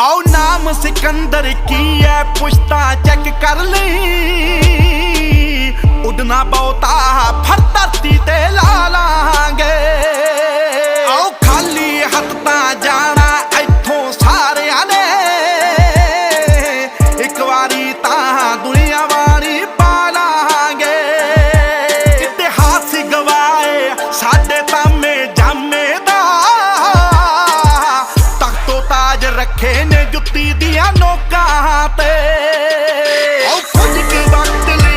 आओ नाम सिकंदर की है पुश्ता चेक कर ली, उड़ना बहुता फिर धरती ते ला लांगे। आओ खाली हथ तां जाना इत्थों सारियां ने, एक वारी तां दुनिया वारी पा लांगे। इतिहास गवाए साडे तामे जामे दा, तख्तो ताज रखे ने